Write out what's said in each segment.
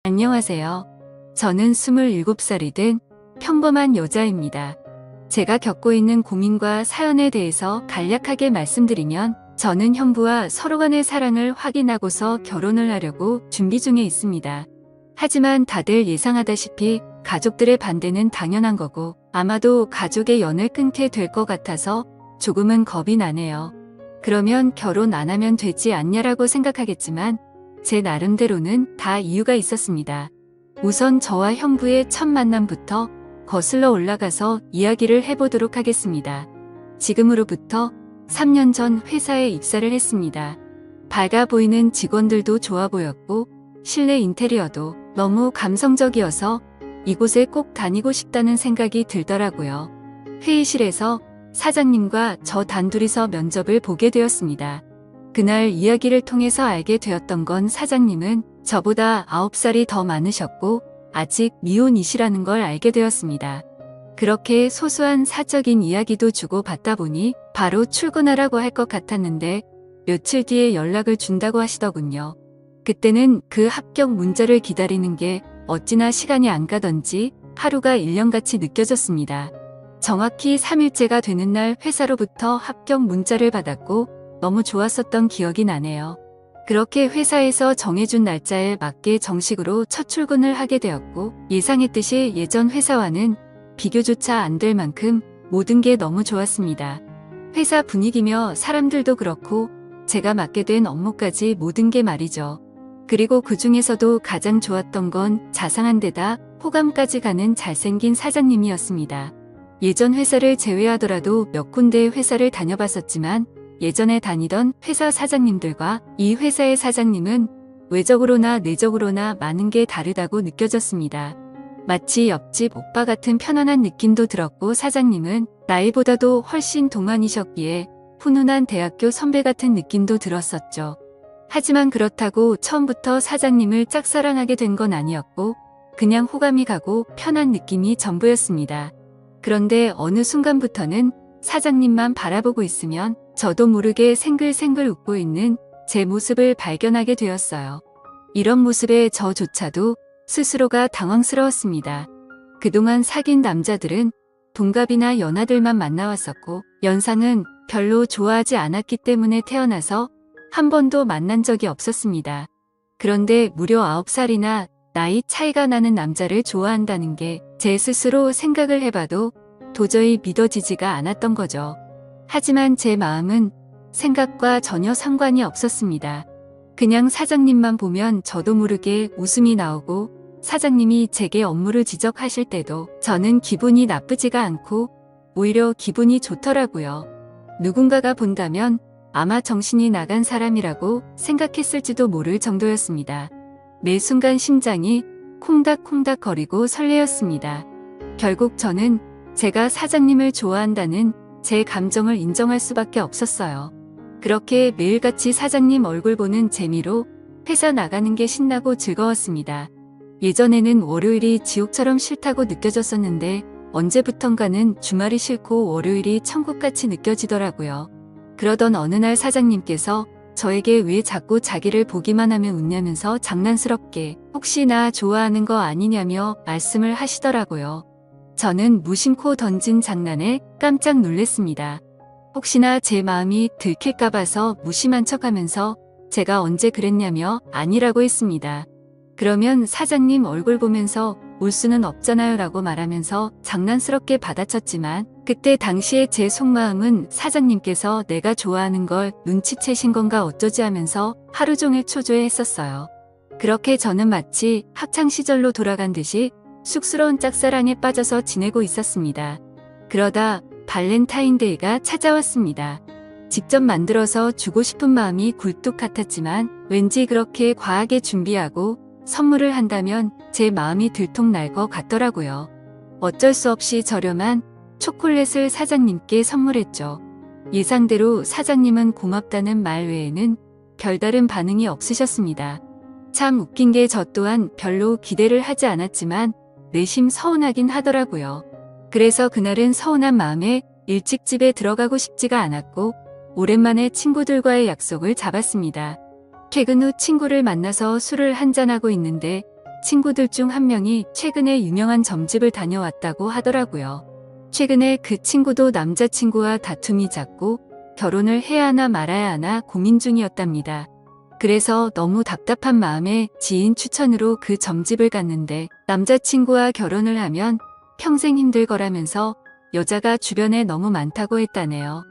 안녕하세요. 저는 27살이 된 평범한 여자입니다. 제가 겪고 있는 고민과 사연에 대해서 간략하게 말씀드리면, 저는 형부와 서로 간의 사랑을 확인하고서 결혼을 하려고 준비 중에 있습니다. 하지만 다들 예상하다시피 가족들의 반대는 당연한 거고, 아마도 가족의 연을 끊게 될 것 같아서 조금은 겁이 나네요. 그러면 결혼 안 하면 되지 않냐라고 생각하겠지만, 제 나름대로는 다 이유가 있었습니다. 우선 저와 형부의 첫 만남부터 거슬러 올라가서 이야기를 해보도록 하겠습니다. 지금으로부터 3년 전 회사에 입사를 했습니다. 밝아 보이는 직원들도 좋아 보였고, 실내 인테리어도 너무 감성적이어서 이곳에 꼭 다니고 싶다는 생각이 들더라고요. 회의실에서 사장님과 저 단둘이서 면접을 보게 되었습니다. 그날 이야기를 통해서 알게 되었던 건, 사장님은 저보다 9살이 더 많으셨고 아직 미혼이시라는 걸 알게 되었습니다. 그렇게 소소한 사적인 이야기도 주고받다 보니 바로 출근하라고 할 것 같았는데, 며칠 뒤에 연락을 준다고 하시더군요. 그때는 그 합격 문자를 기다리는 게 어찌나 시간이 안 가던지 하루가 1년같이 느껴졌습니다. 정확히 3일째가 되는 날 회사로부터 합격 문자를 받았고 너무 좋았었던 기억이 나네요. 그렇게 회사에서 정해준 날짜에 맞게 정식으로 첫 출근을 하게 되었고, 예상했듯이 예전 회사와는 비교조차 안 될 만큼 모든 게 너무 좋았습니다. 회사 분위기며 사람들도 그렇고 제가 맡게 된 업무까지 모든 게 말이죠. 그리고 그 중에서도 가장 좋았던 건 자상한 데다 호감까지 가는 잘생긴 사장님이었습니다. 예전 회사를 제외하더라도 몇 군데의 회사를 다녀봤었지만, 예전에 다니던 회사 사장님들과 이 회사의 사장님은 외적으로나 내적으로나 많은 게 다르다고 느껴졌습니다. 마치 옆집 오빠 같은 편안한 느낌도 들었고, 사장님은 나이보다도 훨씬 동안이셨기에 훈훈한 대학교 선배 같은 느낌도 들었었죠. 하지만 그렇다고 처음부터 사장님을 짝사랑하게 된 건 아니었고, 그냥 호감이 가고 편한 느낌이 전부였습니다. 그런데 어느 순간부터는 사장님만 바라보고 있으면 저도 모르게 생글생글 웃고 있는 제 모습을 발견하게 되었어요. 이런 모습에 저조차도 스스로가 당황스러웠습니다. 그동안 사귄 남자들은 동갑이나 연하들만 만나왔었고, 연상은 별로 좋아하지 않았기 때문에 태어나서 한 번도 만난 적이 없었습니다. 그런데 무려 9살이나 나이 차이가 나는 남자를 좋아한다는 게 제 스스로 생각을 해봐도 도저히 믿어지지가 않았던 거죠. 하지만 제 마음은 생각과 전혀 상관이 없었습니다. 그냥 사장님만 보면 저도 모르게 웃음이 나오고, 사장님이 제게 업무를 지적하실 때도 저는 기분이 나쁘지가 않고 오히려 기분이 좋더라고요. 누군가가 본다면 아마 정신이 나간 사람이라고 생각했을지도 모를 정도였습니다. 매 순간 심장이 콩닥콩닥 거리고 설레었습니다. 결국 저는 제가 사장님을 좋아한다는 제 감정을 인정할 수밖에 없었어요. 그렇게 매일같이 사장님 얼굴 보는 재미로 회사 나가는 게 신나고 즐거웠습니다. 예전에는 월요일이 지옥처럼 싫다고 느껴졌었는데, 언제부턴가는 주말이 싫고 월요일이 천국같이 느껴지더라고요. 그러던 어느 날 사장님께서 저에게 왜 자꾸 자기를 보기만 하면 웃냐면서 장난스럽게 혹시 나 좋아하는 거 아니냐며 말씀을 하시더라고요. 저는 무심코 던진 장난에 깜짝 놀랐습니다. 혹시나 제 마음이 들킬까 봐서 무심한 척하면서 제가 언제 그랬냐며 아니라고 했습니다. 그러면 사장님 얼굴 보면서 울 수는 없잖아요 라고 말하면서 장난스럽게 받아쳤지만, 그때 당시에 제 속마음은 사장님께서 내가 좋아하는 걸 눈치채신 건가 어쩌지 하면서 하루 종일 초조해했었어요. 그렇게 저는 마치 학창시절로 돌아간 듯이 쑥스러운 짝사랑에 빠져서 지내고 있었습니다. 그러다 발렌타인데이가 찾아왔습니다. 직접 만들어서 주고 싶은 마음이 굴뚝 같았지만, 왠지 그렇게 과하게 준비하고 선물을 한다면 제 마음이 들통날 것 같더라고요. 어쩔 수 없이 저렴한 초콜릿을 사장님께 선물했죠. 예상대로 사장님은 고맙다는 말 외에는 별다른 반응이 없으셨습니다. 참 웃긴 게, 저 또한 별로 기대를 하지 않았지만 내심 서운하긴 하더라고요. 그래서 그날은 서운한 마음에 일찍 집에 들어가고 싶지가 않았고, 오랜만에 친구들과의 약속을 잡았습니다. 퇴근 후 친구를 만나서 술을 한잔하고 있는데 친구들 중 한 명이 최근에 유명한 점집을 다녀왔다고 하더라고요. 최근에 그 친구도 남자친구와 다툼이 잦고 결혼을 해야 하나 말아야 하나 고민 중이었답니다. 그래서 너무 답답한 마음에 지인 추천으로 그 점집을 갔는데 남자친구와 결혼을 하면 평생 힘들 거라면서 여자가 주변에 너무 많다고 했다네요.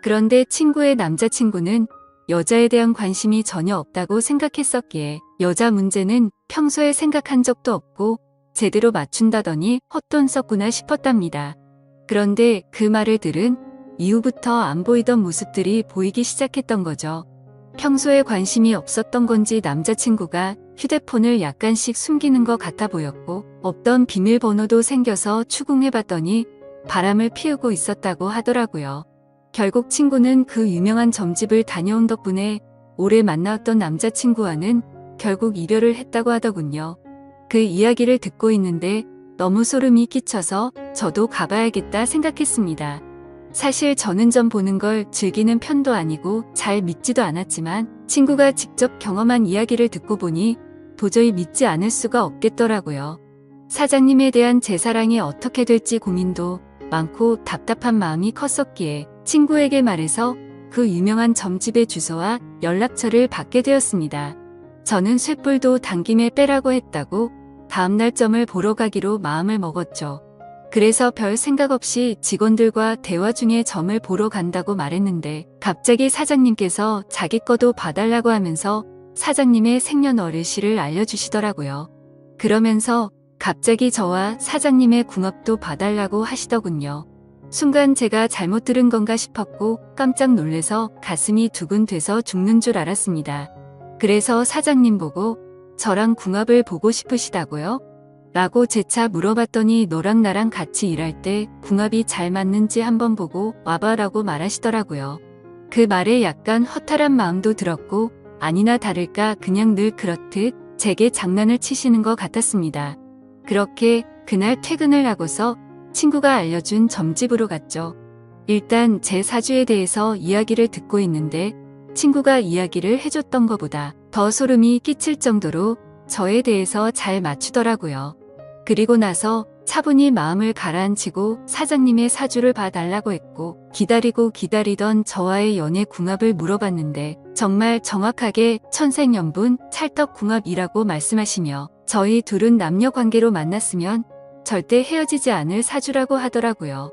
그런데 친구의 남자친구는 여자에 대한 관심이 전혀 없다고 생각했었기에 여자 문제는 평소에 생각한 적도 없고 제대로 맞춘다더니 헛돈 썼구나 싶었답니다. 그런데 그 말을 들은 이후부터 안 보이던 모습들이 보이기 시작했던 거죠. 평소에 관심이 없었던 건지 남자친구가 휴대폰을 약간씩 숨기는 것 같아 보였고 없던 비밀번호도 생겨서 추궁해봤더니 바람을 피우고 있었다고 하더라고요. 결국 친구는 그 유명한 점집을 다녀온 덕분에 오래 만나왔던 남자친구와는 결국 이별을 했다고 하더군요. 그 이야기를 듣고 있는데 너무 소름이 끼쳐서 저도 가봐야겠다 생각했습니다. 사실 저는 점 보는 걸 즐기는 편도 아니고 잘 믿지도 않았지만 친구가 직접 경험한 이야기를 듣고 보니 도저히 믿지 않을 수가 없겠더라고요. 사장님에 대한 제 사랑이 어떻게 될지 고민도 많고 답답한 마음이 컸었기에 친구에게 말해서 그 유명한 점집의 주소와 연락처를 받게 되었습니다. 저는 쇳불도 당김에 빼라고 했다고 다음날 점을 보러 가기로 마음을 먹었죠. 그래서 별 생각 없이 직원들과 대화 중에 점을 보러 간다고 말했는데 갑자기 사장님께서 자기 거도 봐달라고 하면서 사장님의 생년월일시를 알려주시더라고요. 그러면서 갑자기 저와 사장님의 궁합도 봐달라고 하시더군요. 순간 제가 잘못 들은 건가 싶었고 깜짝 놀래서 가슴이 두근돼서 죽는 줄 알았습니다. 그래서 사장님 보고 저랑 궁합을 보고 싶으시다고요? 라고 재차 물어봤더니 너랑 나랑 같이 일할 때 궁합이 잘 맞는지 한번 보고 와봐라고 말하시더라고요. 그 말에 약간 허탈한 마음도 들었고 아니나 다를까 그냥 늘 그렇듯 제게 장난을 치시는 것 같았습니다. 그렇게 그날 퇴근을 하고서 친구가 알려준 점집으로 갔죠. 일단 제 사주에 대해서 이야기를 듣고 있는데 친구가 이야기를 해줬던 것보다 더 소름이 끼칠 정도로 저에 대해서 잘 맞추더라고요. 그리고 나서 차분히 마음을 가라앉히고 사장님의 사주를 봐달라고 했고 기다리고 기다리던 저와의 연애 궁합을 물어봤는데 정말 정확하게 천생연분 찰떡궁합이라고 말씀하시며 저희 둘은 남녀관계로 만났으면 절대 헤어지지 않을 사주라고 하더라고요.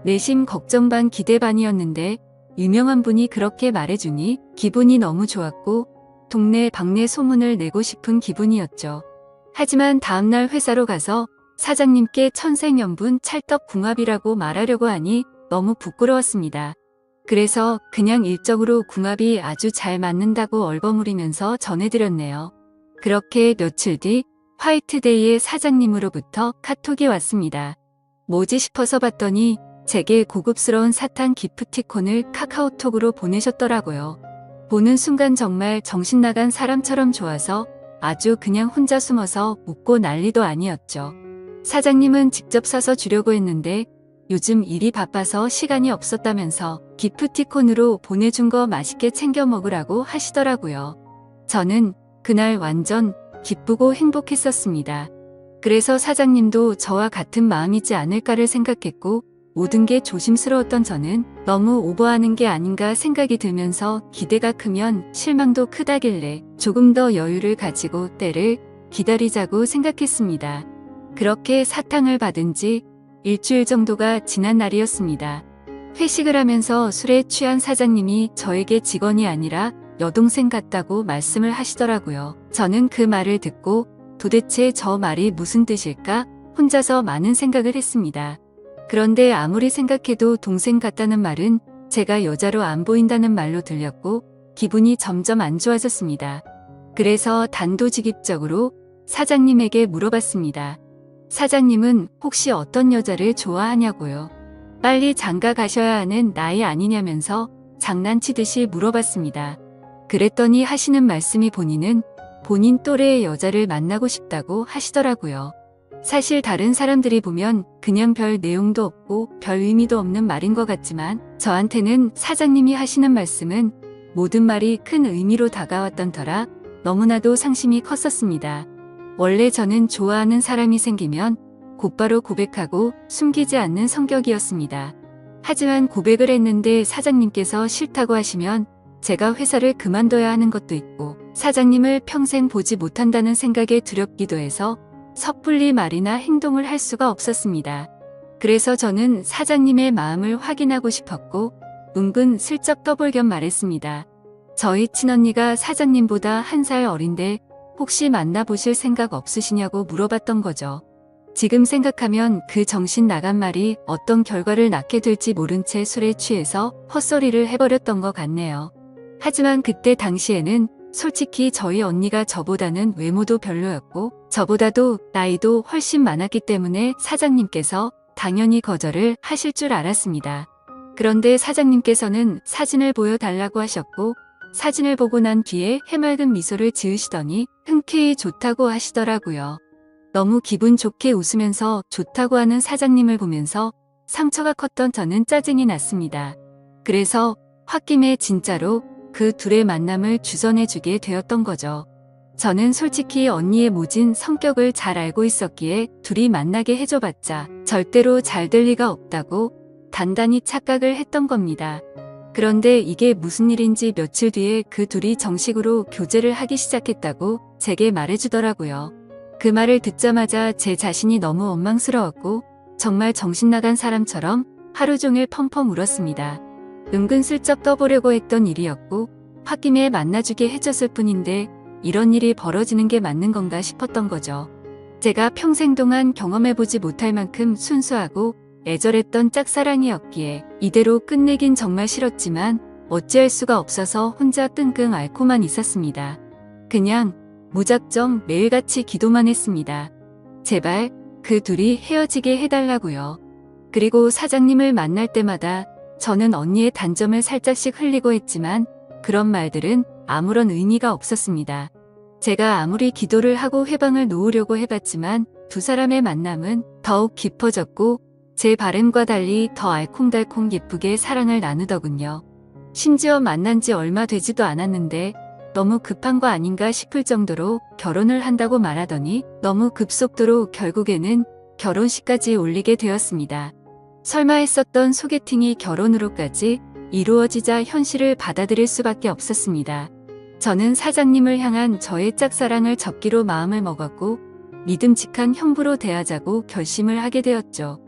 내심 걱정 반 기대 반이었는데 유명한 분이 그렇게 말해주니 기분이 너무 좋았고 동네 방네 소문을 내고 싶은 기분이었죠. 하지만 다음날 회사로 가서 사장님께 천생연분 찰떡궁합이라고 말하려고 하니 너무 부끄러웠습니다. 그래서 그냥 일적으로 궁합이 아주 잘 맞는다고 얼버무리면서 전해드렸네요. 그렇게 며칠 뒤 화이트데이에 사장님으로부터 카톡이 왔습니다. 뭐지 싶어서 봤더니 제게 고급스러운 사탕 기프티콘을 카카오톡으로 보내셨더라고요. 보는 순간 정말 정신나간 사람처럼 좋아서 아주 그냥 혼자 숨어서 웃고 난리도 아니었죠. 사장님은 직접 사서 주려고 했는데 요즘 일이 바빠서 시간이 없었다면서 기프티콘으로 보내준 거 맛있게 챙겨 먹으라고 하시더라고요. 저는 그날 완전 기쁘고 행복했었습니다. 그래서 사장님도 저와 같은 마음이지 않을까를 생각했고 모든 게 조심스러웠던 저는 너무 오버하는 게 아닌가 생각이 들면서 기대가 크면 실망도 크다길래 조금 더 여유를 가지고 때를 기다리자고 생각했습니다. 그렇게 사탕을 받은 지 일주일 정도가 지난 날이었습니다. 회식을 하면서 술에 취한 사장님이 저에게 직원이 아니라 여동생 같다고 말씀을 하시더라고요. 저는 그 말을 듣고 도대체 저 말이 무슨 뜻일까 혼자서 많은 생각을 했습니다. 그런데 아무리 생각해도 동생 같다는 말은 제가 여자로 안 보인다는 말로 들렸고 기분이 점점 안 좋아졌습니다. 그래서 단도직입적으로 사장님에게 물어봤습니다. 사장님은 혹시 어떤 여자를 좋아하냐고요. 빨리 장가 가셔야 하는 나이 아니냐면서 장난치듯이 물어봤습니다. 그랬더니 하시는 말씀이 본인은 본인 또래의 여자를 만나고 싶다고 하시더라고요. 사실 다른 사람들이 보면 그냥 별 내용도 없고 별 의미도 없는 말인 것 같지만 저한테는 사장님이 하시는 말씀은 모든 말이 큰 의미로 다가왔던 터라 너무나도 상심이 컸었습니다. 원래 저는 좋아하는 사람이 생기면 곧바로 고백하고 숨기지 않는 성격이었습니다. 하지만 고백을 했는데 사장님께서 싫다고 하시면 제가 회사를 그만둬야 하는 것도 있고 사장님을 평생 보지 못한다는 생각에 두렵기도 해서 섣불리 말이나 행동을 할 수가 없었습니다. 그래서 저는 사장님의 마음을 확인하고 싶었고 은근 슬쩍 떠볼 겸 말했습니다. 저희 친언니가 사장님보다 1살 어린데 혹시 만나보실 생각 없으시냐고 물어봤던 거죠. 지금 생각하면 그 정신 나간 말이 어떤 결과를 낳게 될지 모른 채 술에 취해서 헛소리를 해버렸던 것 같네요. 하지만 그때 당시에는 솔직히 저희 언니가 저보다는 외모도 별로였고 저보다도 나이도 훨씬 많았기 때문에 사장님께서 당연히 거절을 하실 줄 알았습니다. 그런데 사장님께서는 사진을 보여달라고 하셨고 사진을 보고 난 뒤에 해맑은 미소를 지으시더니 흔쾌히 좋다고 하시더라고요. 너무 기분 좋게 웃으면서 좋다고 하는 사장님을 보면서 상처가 컸던 저는 짜증이 났습니다. 그래서 홧김에 진짜로 그 둘의 만남을 주선해주게 되었던 거죠. 저는 솔직히 언니의 모진 성격을 잘 알고 있었기에 둘이 만나게 해줘봤자 절대로 잘 될 리가 없다고 단단히 착각을 했던 겁니다. 그런데 이게 무슨 일인지 며칠 뒤에 그 둘이 정식으로 교제를 하기 시작했다고 제게 말해주더라고요. 그 말을 듣자마자 제 자신이 너무 원망스러웠고 정말 정신나간 사람처럼 하루 종일 펑펑 울었습니다. 은근슬쩍 떠보려고 했던 일이었고 홧김에 만나주게 해줬을 뿐인데 이런 일이 벌어지는 게 맞는 건가 싶었던 거죠. 제가 평생 동안 경험해보지 못할 만큼 순수하고 애절했던 짝사랑이었기에 이대로 끝내긴 정말 싫었지만 어찌할 수가 없어서 혼자 끙끙 앓고만 있었습니다. 그냥 무작정 매일같이 기도만 했습니다. 제발 그 둘이 헤어지게 해달라고요. 그리고 사장님을 만날 때마다 저는 언니의 단점을 살짝씩 흘리고 했지만 그런 말들은 아무런 의미가 없었습니다. 제가 아무리 기도를 하고 회방을 놓으려고 해봤지만 두 사람의 만남은 더욱 깊어졌고 제 바람과 달리 더 알콩달콩 예쁘게 사랑을 나누더군요. 심지어 만난 지 얼마 되지도 않았는데 너무 급한 거 아닌가 싶을 정도로 결혼을 한다고 말하더니 너무 급속도로 결국에는 결혼식까지 올리게 되었습니다. 설마 했었던 소개팅이 결혼으로까지 이루어지자 현실을 받아들일 수밖에 없었습니다. 저는 사장님을 향한 저의 짝사랑을 접기로 마음을 먹었고 믿음직한 형부로 대하자고 결심을 하게 되었죠.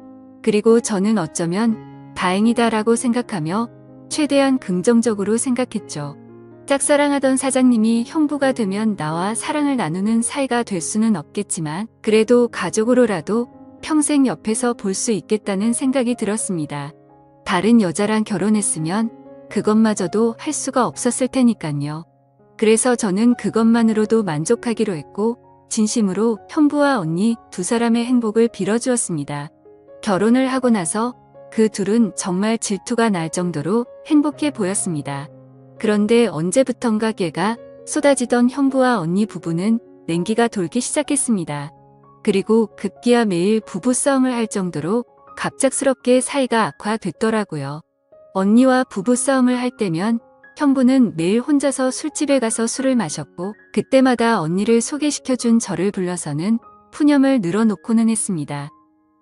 그리고 저는 어쩌면 다행이다라고 생각하며 최대한 긍정적으로 생각했죠. 짝사랑하던 사장님이 형부가 되면 나와 사랑을 나누는 사이가 될 수는 없겠지만 그래도 가족으로라도 평생 옆에서 볼 수 있겠다는 생각이 들었습니다. 다른 여자랑 결혼했으면 그것마저도 할 수가 없었을 테니까요. 그래서 저는 그것만으로도 만족하기로 했고 진심으로 형부와 언니 두 사람의 행복을 빌어주었습니다. 결혼을 하고 나서 그 둘은 정말 질투가 날 정도로 행복해 보였습니다. 그런데 언제부턴가 깨가 쏟아지던 형부와 언니 부부는 냉기가 돌기 시작했습니다. 그리고 급기야 매일 부부싸움을 할 정도로 갑작스럽게 사이가 악화됐더라고요. 언니와 부부싸움을 할 때면 형부는 매일 혼자서 술집에 가서 술을 마셨고 그때마다 언니를 소개시켜준 저를 불러서는 푸념을 늘어놓고는 했습니다.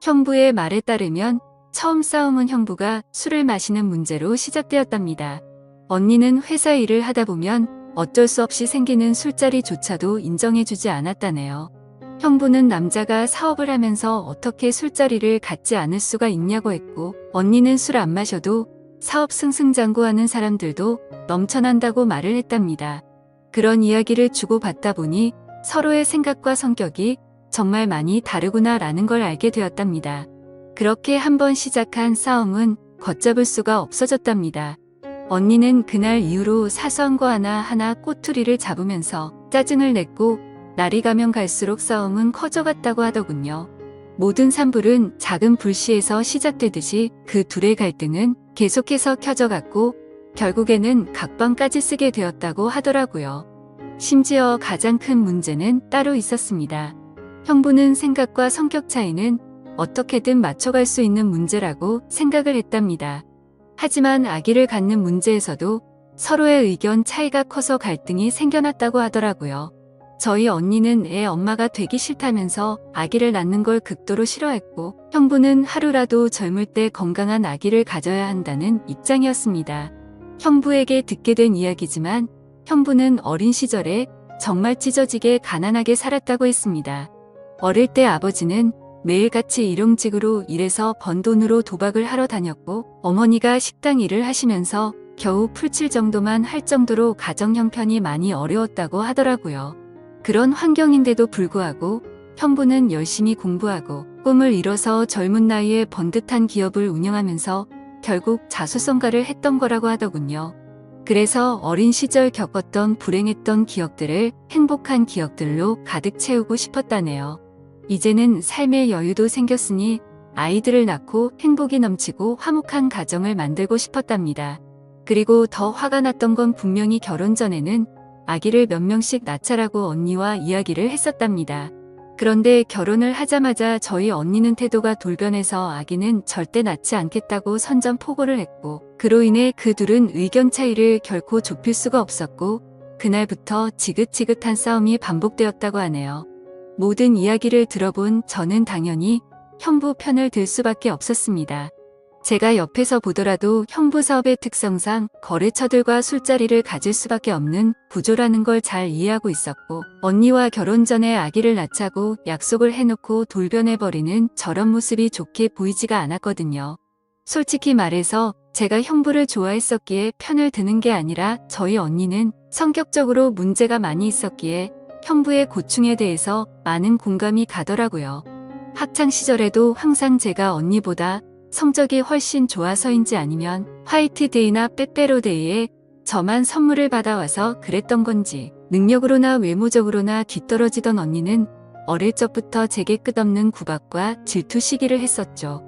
형부의 말에 따르면 처음 싸움은 형부가 술을 마시는 문제로 시작되었답니다. 언니는 회사 일을 하다 보면 어쩔 수 없이 생기는 술자리조차도 인정해주지 않았다네요. 형부는 남자가 사업을 하면서 어떻게 술자리를 갖지 않을 수가 있냐고 했고 언니는 술 안 마셔도 사업 승승장구하는 사람들도 넘쳐난다고 말을 했답니다. 그런 이야기를 주고받다 보니 서로의 생각과 성격이 정말 많이 다르구나라는 걸 알게 되었답니다. 그렇게 한번 시작한 싸움은 걷잡을 수가 없어졌답니다. 언니는 그날 이후로 사소한 거 하나하나 꼬투리를 잡으면서 짜증을 냈고 날이 가면 갈수록 싸움은 커져갔다고 하더군요. 모든 산불은 작은 불씨에서 시작되듯이 그 둘의 갈등은 계속해서 켜져갔고 결국에는 각방까지 쓰게 되었다고 하더라고요. 심지어 가장 큰 문제는 따로 있었습니다. 형부는 생각과 성격 차이는 어떻게든 맞춰갈 수 있는 문제라고 생각을 했답니다. 하지만 아기를 갖는 문제에서도 서로의 의견 차이가 커서 갈등이 생겨났다고 하더라고요. 저희 언니는 애 엄마가 되기 싫다면서 아기를 낳는 걸 극도로 싫어했고, 형부는 하루라도 젊을 때 건강한 아기를 가져야 한다는 입장이었습니다. 형부에게 듣게 된 이야기지만 형부는 어린 시절에 정말 찢어지게 가난하게 살았다고 했습니다. 어릴 때 아버지는 매일같이 일용직으로 일해서 번 돈으로 도박을 하러 다녔고, 어머니가 식당 일을 하시면서 겨우 풀칠 정도만 할 정도로 가정 형편이 많이 어려웠다고 하더라고요. 그런 환경인데도 불구하고 형부는 열심히 공부하고 꿈을 이뤄서 젊은 나이에 번듯한 기업을 운영하면서 결국 자수성가를 했던 거라고 하더군요. 그래서 어린 시절 겪었던 불행했던 기억들을 행복한 기억들로 가득 채우고 싶었다네요. 이제는 삶의 여유도 생겼으니 아이들을 낳고 행복이 넘치고 화목한 가정을 만들고 싶었답니다. 그리고 더 화가 났던 건 분명히 결혼 전에는 아기를 몇 명씩 낳자라고 언니와 이야기를 했었답니다. 그런데 결혼을 하자마자 저희 언니는 태도가 돌변해서 아기는 절대 낳지 않겠다고 선전포고를 했고, 그로 인해 그 둘은 의견 차이를 결코 좁힐 수가 없었고, 그날부터 지긋지긋한 싸움이 반복되었다고 하네요. 모든 이야기를 들어본 저는 당연히 형부 편을 들 수밖에 없었습니다. 제가 옆에서 보더라도 형부 사업의 특성상 거래처들과 술자리를 가질 수밖에 없는 구조라는 걸 잘 이해하고 있었고, 언니와 결혼 전에 아기를 낳자고 약속을 해놓고 돌변해버리는 저런 모습이 좋게 보이지가 않았거든요. 솔직히 말해서 제가 형부를 좋아했었기에 편을 드는 게 아니라 저희 언니는 성격적으로 문제가 많이 있었기에 형부의 고충에 대해서 많은 공감이 가더라고요. 학창 시절에도 항상 제가 언니보다 성적이 훨씬 좋아서인지 아니면 화이트데이나 빼빼로데이에 저만 선물을 받아와서 그랬던 건지 능력으로나 외모적으로나 뒤떨어지던 언니는 어릴 적부터 제게 끝없는 구박과 질투 시기를 했었죠.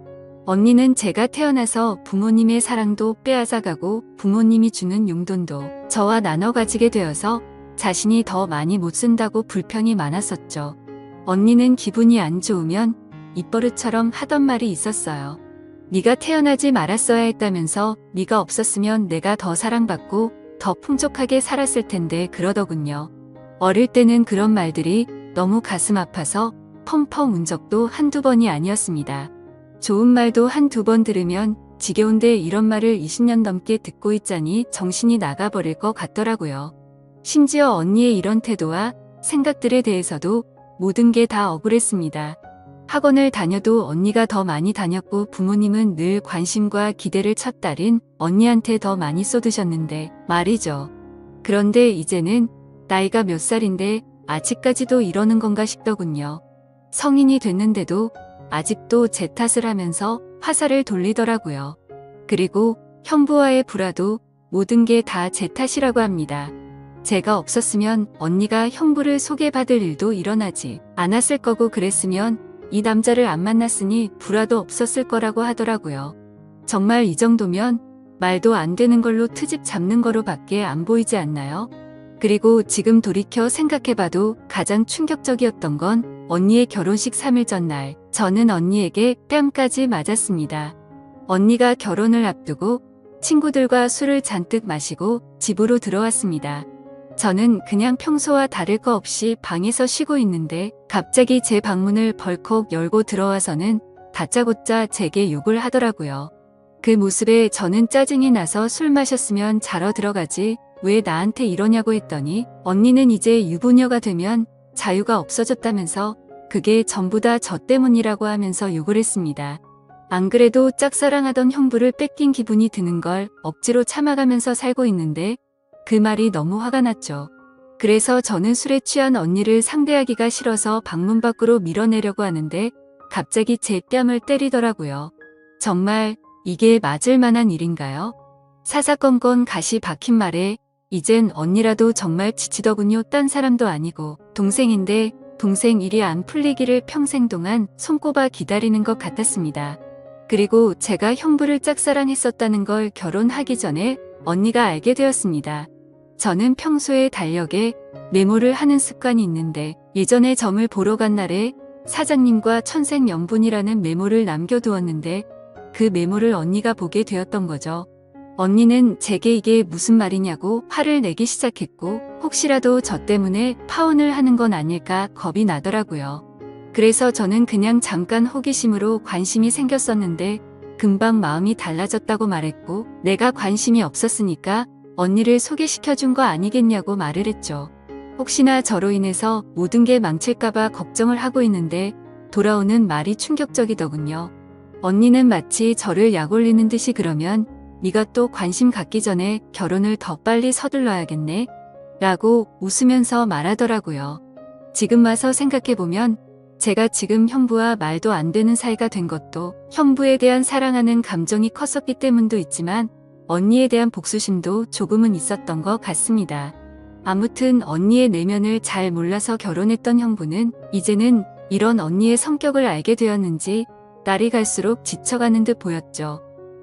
언니는 제가 태어나서 부모님의 사랑도 빼앗아가고 부모님이 주는 용돈도 저와 나눠 가지게 되어서 자신이 더 많이 못 쓴다고 불평이 많았었죠. 언니는 기분이 안 좋으면 입버릇처럼 하던 말이 있었어요. 네가 태어나지 말았어야 했다면서 네가 없었으면 내가 더 사랑받고 더 풍족하게 살았을 텐데 그러더군요. 어릴 때는 그런 말들이 너무 가슴 아파서 펑펑 운 적도 한두 번이 아니었습니다. 좋은 말도 한두 번 들으면 지겨운데 이런 말을 20년 넘게 듣고 있자니 정신이 나가버릴 것 같더라고요. 심지어 언니의 이런 태도와 생각들에 대해서도 모든 게 다 억울했습니다. 학원을 다녀도 언니가 더 많이 다녔고 부모님은 늘 관심과 기대를 첫 딸인 언니한테 더 많이 쏟으셨는데 말이죠. 그런데 이제는 나이가 몇 살인데 아직까지도 이러는 건가 싶더군요. 성인이 됐는데도 아직도 제 탓을 하면서 화살을 돌리더라고요. 그리고 형부와의 불화도 모든 게 다 제 탓이라고 합니다. 제가 없었으면 언니가 형부를 소개받을 일도 일어나지 않았을 거고 그랬으면 이 남자를 안 만났으니 불화도 없었을 거라고 하더라고요. 정말 이 정도면 말도 안 되는 걸로 트집 잡는 거로 밖에 안 보이지 않나요? 그리고 지금 돌이켜 생각해봐도 가장 충격적이었던 건 언니의 결혼식 3일 전날 저는 언니에게 뺨까지 맞았습니다. 언니가 결혼을 앞두고 친구들과 술을 잔뜩 마시고 집으로 들어왔습니다. 저는 그냥 평소와 다를 거 없이 방에서 쉬고 있는데 갑자기 제 방문을 벌컥 열고 들어와서는 다짜고짜 제게 욕을 하더라고요. 그 모습에 저는 짜증이 나서 술 마셨으면 자러 들어가지 왜 나한테 이러냐고 했더니 언니는 이제 유부녀가 되면 자유가 없어졌다면서 그게 전부 다 저 때문이라고 하면서 욕을 했습니다. 안 그래도 짝사랑하던 형부를 뺏긴 기분이 드는 걸 억지로 참아가면서 살고 있는데 그 말이 너무 화가 났죠. 그래서 저는 술에 취한 언니를 상대하기가 싫어서 방문 밖으로 밀어내려고 하는데 갑자기 제 뺨을 때리더라고요. 정말 이게 맞을 만한 일인가요? 사사건건 가시 박힌 말에 이젠 언니라도 정말 지치더군요. 딴 사람도 아니고 동생인데 동생 일이 안 풀리기를 평생 동안 손꼽아 기다리는 것 같았습니다. 그리고 제가 형부를 짝사랑했었다는 걸 결혼하기 전에 언니가 알게 되었습니다. 저는 평소에 달력에 메모를 하는 습관이 있는데 예전에 점을 보러 간 날에 사장님과 천생연분이라는 메모를 남겨두었는데 그 메모를 언니가 보게 되었던 거죠. 언니는 제게 이게 무슨 말이냐고 화를 내기 시작했고 혹시라도 저 때문에 파혼을 하는 건 아닐까 겁이 나더라고요. 그래서 저는 그냥 잠깐 호기심으로 관심이 생겼었는데 금방 마음이 달라졌다고 말했고 내가 관심이 없었으니까 언니를 소개시켜준 거 아니겠냐고 말을 했죠. 혹시나 저로 인해서 모든 게 망칠까봐 걱정을 하고 있는데 돌아오는 말이 충격적이더군요. 언니는 마치 저를 약올리는 듯이 그러면 네가 또 관심 갖기 전에 결혼을 더 빨리 서둘러야겠네 라고 웃으면서 말하더라고요. 지금 와서 생각해보면 제가 지금 형부와 말도 안 되는 사이가 된 것도 형부에 대한 사랑하는 감정이 컸었기 때문도 있지만 언니에 대한 복수심도 조금은 있었던 것 같습니다. 아무튼 언니의 내면을 잘 몰라서 결혼했던 형부는 이제는 이런 언니의 성격을 알게 되었는지 날이 갈수록 지쳐가는 듯 보였죠.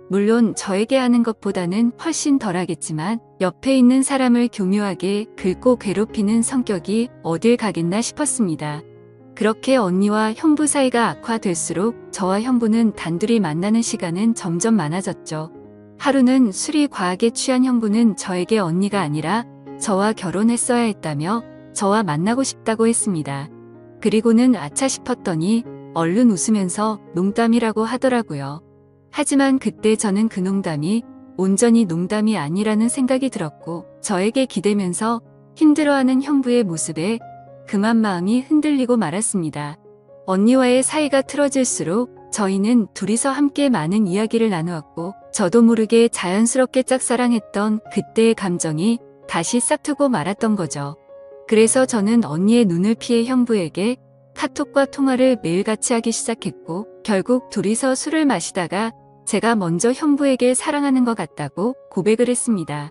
물론 저에게 하는 것보다는 훨씬 덜하겠지만 옆에 있는 사람을 교묘하게 긁고 괴롭히는 성격이 어딜 가겠나 싶었습니다. 그렇게 언니와 형부 사이가 악화될수록 저와 형부는 단둘이 만나는 시간은 점점 많아졌죠. 하루는 술이 과하게 취한 형부는 저에게 언니가 아니라 저와 결혼했어야 했다며 저와 만나고 싶다고 했습니다. 그리고는 아차 싶었더니 얼른 웃으면서 농담이라고 하더라고요. 하지만 그때 저는 그 농담이 온전히 농담이 아니라는 생각이 들었고 저에게 기대면서 힘들어하는 형부의 모습에 그만 마음이 흔들리고 말았습니다. 언니와의 사이가 틀어질수록 저희는 둘이서 함께 많은 이야기를 나누었고 저도 모르게 자연스럽게 짝사랑했던 그때의 감정이 다시 싹트고 말았던 거죠. 그래서 저는 언니의 눈을 피해 형부에게 카톡과 통화를 매일같이 하기 시작했고 결국 둘이서 술을 마시다가 제가 먼저 형부에게 사랑하는 것 같다고 고백을 했습니다.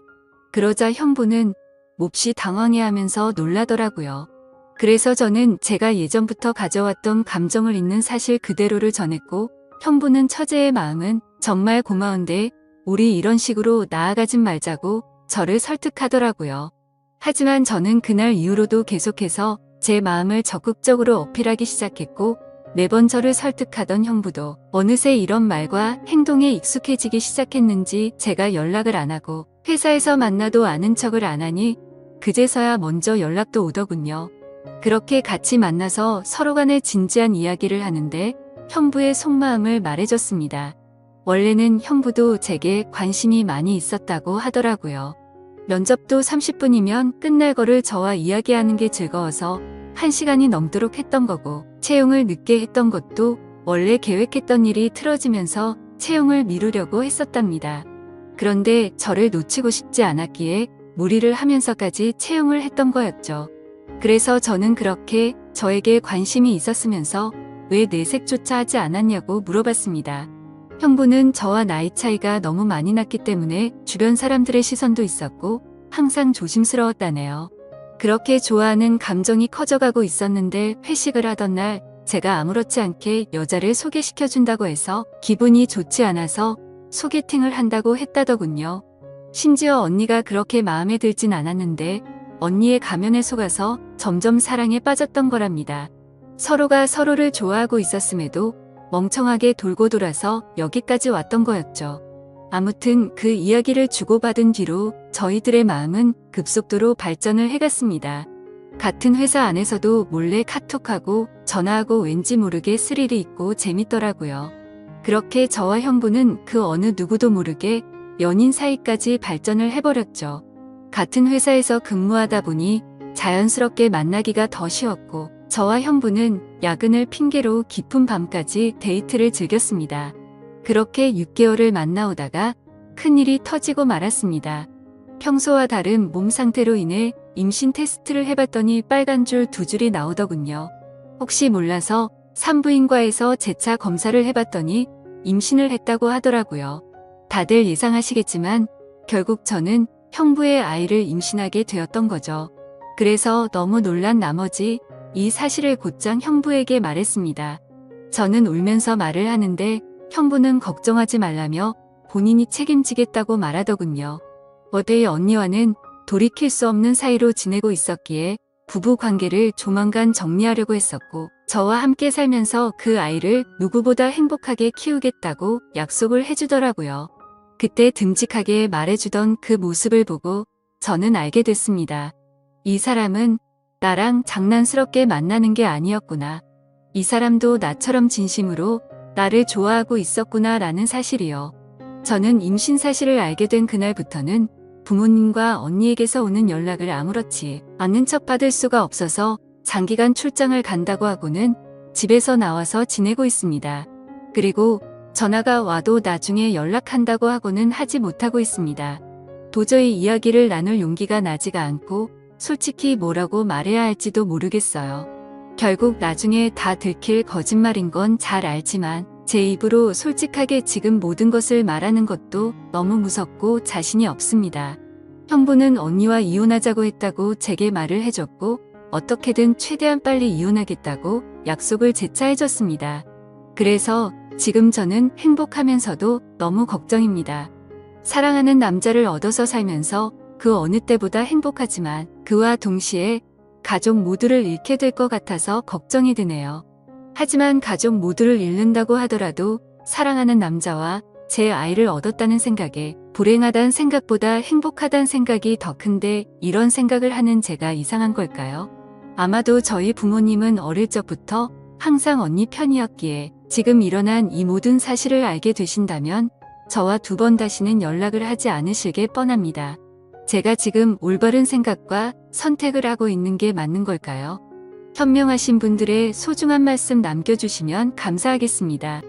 그러자 형부는 몹시 당황해하면서 놀라더라고요. 그래서 저는 제가 예전부터 가져왔던 감정을 있는 사실 그대로를 전했고 형부는 처제의 마음은 정말 고마운데 우리 이런 식으로 나아가진 말자고 저를 설득하더라고요. 하지만 저는 그날 이후로도 계속해서 제 마음을 적극적으로 어필하기 시작했고 매번 저를 설득하던 형부도 어느새 이런 말과 행동에 익숙해지기 시작했는지 제가 연락을 안 하고 회사에서 만나도 아는 척을 안 하니 그제서야 먼저 연락도 오더군요. 그렇게 같이 만나서 서로 간에 진지한 이야기를 하는데 형부의 속마음을 말해줬습니다. 원래는 형부도 제게 관심이 많이 있었다고 하더라고요. 면접도 30분이면 끝날 거를 저와 이야기하는 게 즐거워서 1시간이 넘도록 했던 거고 채용을 늦게 했던 것도 원래 계획했던 일이 틀어지면서 채용을 미루려고 했었답니다. 그런데 저를 놓치고 싶지 않았기에 무리를 하면서까지 채용을 했던 거였죠. 그래서 저는 그렇게 저에게 관심이 있었으면서 왜 내색조차 하지 않았냐고 물어봤습니다. 형부는 저와 나이 차이가 너무 많이 났기 때문에 주변 사람들의 시선도 있었고 항상 조심스러웠다네요. 그렇게 좋아하는 감정이 커져가고 있었는데 회식을 하던 날 제가 아무렇지 않게 여자를 소개시켜준다고 해서 기분이 좋지 않아서 소개팅을 한다고 했다더군요. 심지어 언니가 그렇게 마음에 들진 않았는데 언니의 가면에 속아서 점점 사랑에 빠졌던 거랍니다. 서로가 서로를 좋아하고 있었음에도 멍청하게 돌고 돌아서 여기까지 왔던 거였죠. 아무튼 그 이야기를 주고받은 뒤로 저희들의 마음은 급속도로 발전을 해갔습니다. 같은 회사 안에서도 몰래 카톡하고 전화하고 왠지 모르게 스릴이 있고 재밌더라고요. 그렇게 저와 형부는 그 어느 누구도 모르게 연인 사이까지 발전을 해버렸죠. 같은 회사에서 근무하다 보니 자연스럽게 만나기가 더 쉬웠고 저와 형부는 야근을 핑계로 깊은 밤까지 데이트를 즐겼습니다. 그렇게 6개월을 만나오다가 큰일이 터지고 말았습니다. 평소와 다른 몸 상태로 인해 임신 테스트를 해봤더니 빨간 줄 2줄이 나오더군요. 혹시 몰라서 산부인과에서 재차 검사를 해봤더니 임신을 했다고 하더라고요. 다들 예상하시겠지만 결국 저는 형부의 아이를 임신하게 되었던 거죠. 그래서 너무 놀란 나머지 이 사실을 곧장 형부에게 말했습니다. 저는 울면서 말을 하는데 형부는 걱정하지 말라며 본인이 책임지겠다고 말하더군요. 어제의 언니와는 돌이킬 수 없는 사이로 지내고 있었기에 부부 관계를 조만간 정리하려고 했었고 저와 함께 살면서 그 아이를 누구보다 행복하게 키우겠다고 약속을 해주더라고요. 그때 듬직하게 말해주던 그 모습을 보고 저는 알게 됐습니다. 이 사람은 나랑 장난스럽게 만나는 게 아니었구나. 이 사람도 나처럼 진심으로 나를 좋아하고 있었구나 라는 사실이요. 저는 임신 사실을 알게 된 그날부터는 부모님과 언니에게서 오는 연락을 아무렇지 않은 척 받을 수가 없어서 장기간 출장을 간다고 하고는 집에서 나와서 지내고 있습니다. 그리고 전화가 와도 나중에 연락한다고 하고는 하지 못하고 있습니다. 도저히 이야기를 나눌 용기가 나지가 않고 솔직히 뭐라고 말해야 할지도 모르겠어요. 결국 나중에 다 들킬 거짓말인 건 잘 알지만 제 입으로 솔직하게 지금 모든 것을 말하는 것도 너무 무섭고 자신이 없습니다. 형부는 언니와 이혼하자고 했다고 제게 말을 해줬고 어떻게든 최대한 빨리 이혼하겠다고 약속을 재차 해줬습니다. 그래서 지금 저는 행복하면서도 너무 걱정입니다. 사랑하는 남자를 얻어서 살면서 그 어느 때보다 행복하지만 그와 동시에 가족 모두를 잃게 될 것 같아서 걱정이 드네요. 하지만 가족 모두를 잃는다고 하더라도 사랑하는 남자와 제 아이를 얻었다는 생각에 불행하다는 생각보다 행복하다는 생각이 더 큰데 이런 생각을 하는 제가 이상한 걸까요? 아마도 저희 부모님은 어릴 적부터 항상 언니 편이었기에 지금 일어난 이 모든 사실을 알게 되신다면 저와 두 번 다시는 연락을 하지 않으실 게 뻔합니다. 제가 지금 올바른 생각과 선택을 하고 있는 게 맞는 걸까요? 현명하신 분들의 소중한 말씀 남겨주시면 감사하겠습니다.